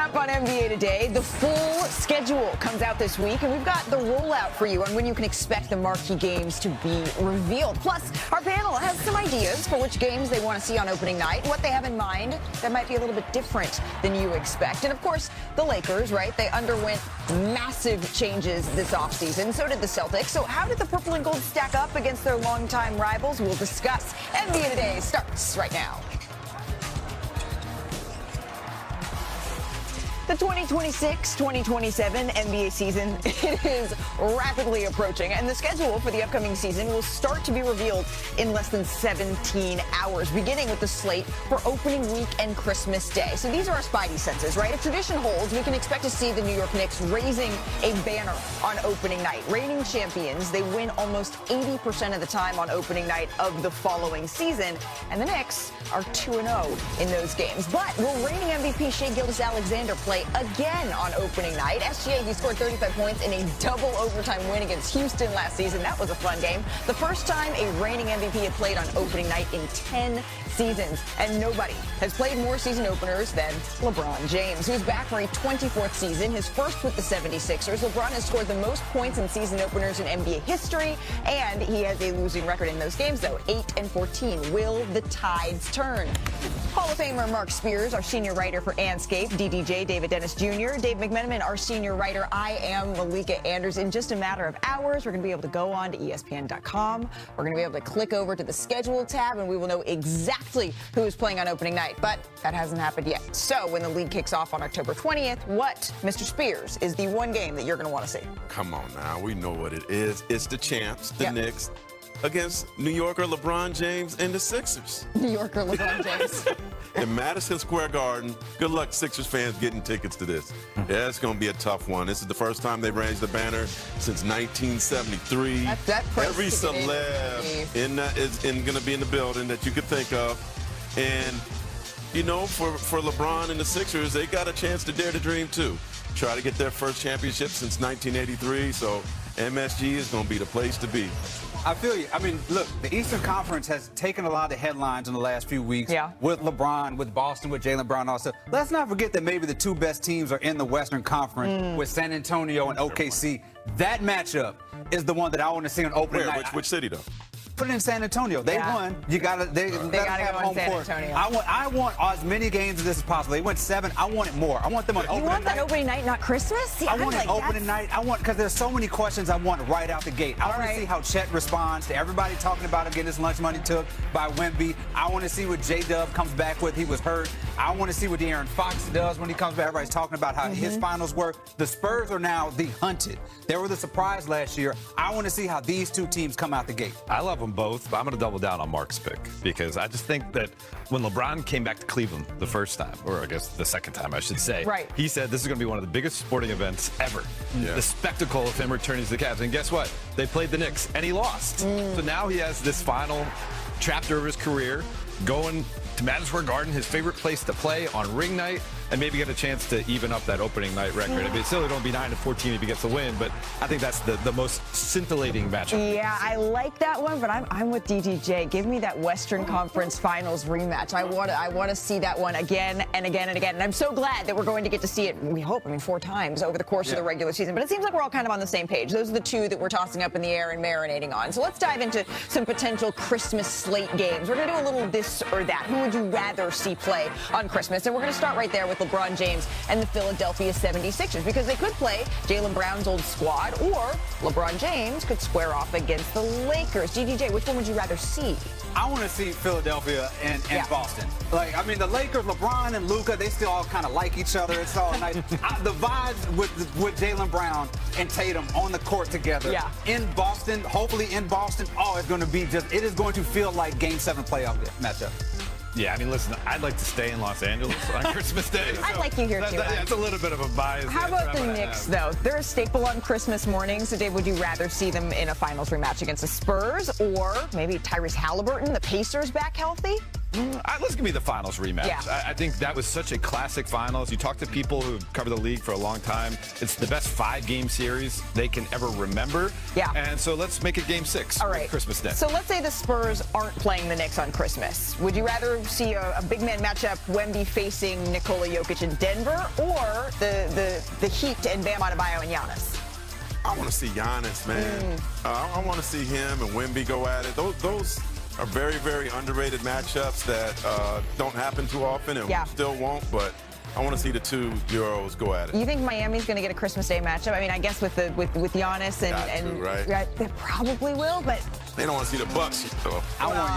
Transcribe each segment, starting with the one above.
Up on NBA Today, the full schedule comes out this week, and we've got the rollout for you on when you can expect the marquee games to be revealed. Plus, our panel has some ideas for which games they want to see on opening night, what they have in mind that might be a little bit different than you expect. And, of course, the Lakers, right? They underwent massive changes this offseason. So did the Celtics. So how did the purple and gold stack up against their longtime rivals? We'll discuss. NBA Today starts right now. The 2026-2027 NBA season, it is rapidly approaching, and the schedule for the upcoming season will start to be revealed in less than 17 hours, beginning with the slate for opening week and Christmas Day. So these are our spidey senses, right? If tradition holds, we can expect to see the New York Knicks raising a banner on opening night. Reigning champions, they win almost 80% of the time on opening night of the following season, and the Knicks are 2-0 in those games. But will reigning MVP Shai Gilgeous-Alexander play again on opening night? SGA, he scored 35 points in a double overtime win against Houston last season. That was a fun game. The first time a reigning MVP had played on opening night in 10 seasons. And nobody has played more season openers than LeBron James, who's back for a 24th season, his first with the 76ers. LeBron has scored the most points in season openers in NBA history, and he has a losing record in those games, though, 8-14. Will the tides turn? Hall of Famer Mark Spears, our senior writer for Anscape, DDJ David Dennis Jr., Dave McMenamin, our senior writer. I am Malika Anders. In just a matter of hours, we're going to be able to go on to ESPN.com. We're going to be able to click over to the schedule tab, and we will know exactly who is playing on opening night. But that hasn't happened yet. So when the league kicks off on October 20th, what, Mr. Spears, is the one game that you're going to want to see? Come on now. We know what it is. It's the champs, the Knicks, against New Yorker LeBron James and the Sixers. New Yorker LeBron James. In Madison Square Garden. Good luck, Sixers fans, getting tickets to this. Yeah, it's going to be a tough one. This is the first time they've raised the banner since 1973. Every celeb is going to be in the building that you could think of. And, you know, for LeBron and the Sixers, they got a chance to dare to dream, too. Try to get their first championship since 1983. So MSG is going to be the place to be. I feel you. I mean, look, the Eastern Conference has taken a lot of the headlines in the last few weeks with LeBron, with Boston, with Jaylen Brown also. Let's not forget that maybe the two best teams are in the Western Conference with San Antonio and OKC. That matchup is the one that I want to see on opening night. Which city, though? Put it in San Antonio. They won. You gotta. They gotta have home court. I want as many games of this as possible. They went 7. I want it more. I want them on opening night. You want that opening night, not Christmas? See, I want it opening night. I want, because there's so many questions I want right out the gate. I want to see how Chet responds to everybody talking about him getting his lunch money took by Wemby. I want to see what J-Dub comes back with. He was hurt. I want to see what De'Aaron Fox does when he comes back. Everybody's talking about how his finals were. The Spurs are now the hunted. They were the surprise last year. I want to see how these two teams come out the gate. I love them both, but I'm going to double down on Mark's pick, because I just think that when LeBron came back to Cleveland the first time, or I guess the second time I should say, he said this is going to be one of the biggest sporting events ever. The spectacle of him returning to the Cavs. And guess what? They played the Knicks, and he lost. So now he has this final chapter of his career going to Madison Square Garden, his favorite place to play on ring night, and maybe get a chance to even up that opening night record. I mean, it's still going to be 9-14 if he gets the win, but I think that's the most scintillating matchup. Yeah, I like that one, but I'm with DDJ. Give me that Western Conference Finals rematch. I want to see that one again and again and again. And I'm so glad that we're going to get to see it, we hope, 4 times over the course of the regular season. But it seems like we're all kind of on the same page. Those are the two that we're tossing up in the air and marinating on. So let's dive into some potential Christmas slate games. We're going to do a little this or that. Who would you rather see play on Christmas? And we're going to start right there with LeBron James and the Philadelphia 76ers, because they could play Jaylen Brown's old squad, or LeBron James could square off against the Lakers. DDJ, which one would you rather see? I want to see Philadelphia and Boston. Like, I mean, the Lakers, LeBron and Luka, they still all kind of like each other. It's all nice. The vibes with Jaylen Brown and Tatum on the court together in Boston, hopefully in Boston, it's going to be it is going to feel like Game 7 playoff matchup. Yeah, I mean, listen, I'd like to stay in Los Angeles on Christmas Day. I'd like you here, too. It's a little bit of a bias. How about the Knicks, though? They're a staple on Christmas morning. So, Dave, would you rather see them in a finals rematch against the Spurs, or maybe Tyrese Halliburton, the Pacers, back healthy? Let's give me the finals rematch. Yeah. I think that was such a classic finals. You talk to people who cover the league for a long time. It's the best 5-game series they can ever remember. Yeah. And so let's make it game 6. All right. Christmas Day. So let's say the Spurs aren't playing the Knicks on Christmas. Would you rather see a big man matchup, Wemby facing Nikola Jokic in Denver, or the Heat and Bam Adebayo and Giannis? I want to see Giannis, man. I want to see him and Wemby go at it. Those are very, very underrated matchups that don't happen too often and still won't, but I want to see the two Euros go at it. You think Miami's going to get a Christmas Day matchup? I mean, I guess with Giannis and right? They probably will, but they don't want to see the Bucks. So. I want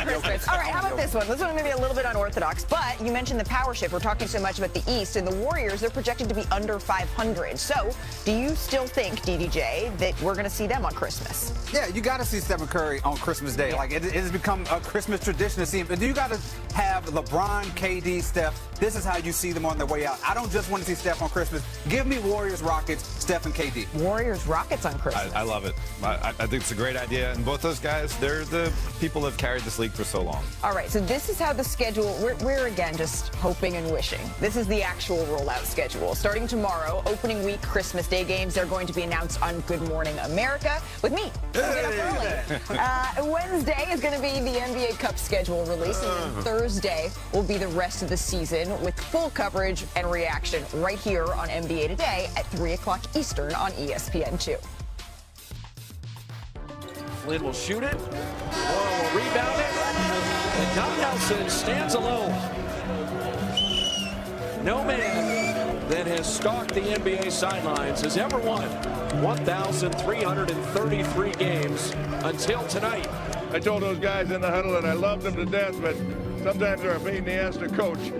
Jokic. All right, how about this one? This one may be a little bit unorthodox, but you mentioned the power shift. We're talking so much about the East, and the Warriors, they're projected to be under 500. So, do you still think, DDJ, that we're going to see them on Christmas? Yeah, you got to see Stephen Curry on Christmas Day. Like, it has become a Christmas tradition to see him. And you got to have LeBron, KD, Steph. This is how you see them on their way out. I don't just want to see Steph on Christmas. Give me Warriors, Rockets, Steph, and KD. Warriors, Rockets on Christmas. I love it. I think it's a great idea. And both those guys, they're the people that have carried this league for so long. All right, so this is how the schedule, we're again just hoping and wishing. This is the actual rollout schedule. Starting tomorrow, opening week, Christmas Day games, they're going to be announced on Good Morning America with me. Get up early. Wednesday is going to be the NBA Cup schedule release, and then Thursday will be the rest of the season with full coverage and reaction right here on NBA Today at 3 o'clock Eastern on ESPN2. Flynn will shoot it. Morrow will rebound it. And Don Nelson stands alone. No man that has stalked the NBA sidelines has ever won 1,333 games until tonight. I told those guys in the huddle that I loved them to death, but sometimes they're a pain in the ass to coach.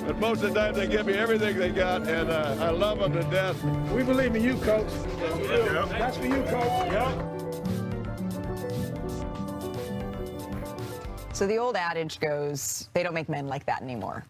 But most of the time they give me everything they got, and I love them to death. We believe in you, Coach. Yep. That's for you, Coach. Yep. So the old adage goes, they don't make men like that anymore.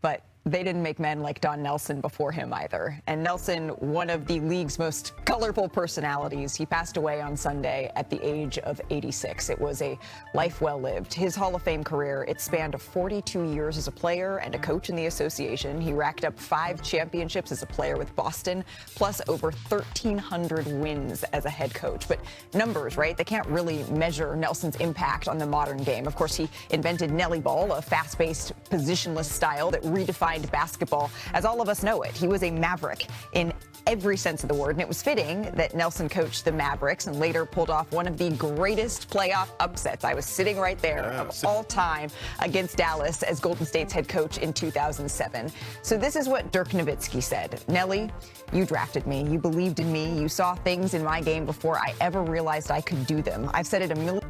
But they didn't make men like Don Nelson before him either. And Nelson, one of the league's most colorful personalities, he passed away on Sunday at the age of 86. It was a life well lived. His Hall of Fame career, it spanned 42 years as a player and a coach in the association. He racked up 5 championships as a player with Boston, plus over 1,300 wins as a head coach. But numbers, right? They can't really measure Nelson's impact on the modern game. Of course, he invented Nelly Ball, a fast-paced, positionless style that redefined basketball as all of us know it. He was a maverick in every sense of the word, and it was fitting that Nelson coached the Mavericks and later pulled off one of the greatest playoff upsets. I was sitting right there of all time against Dallas as Golden State's head coach in 2007. So this is what Dirk Nowitzki said. Nelly, you drafted me. You believed in me. You saw things in my game before I ever realized I could do them. I've said it a million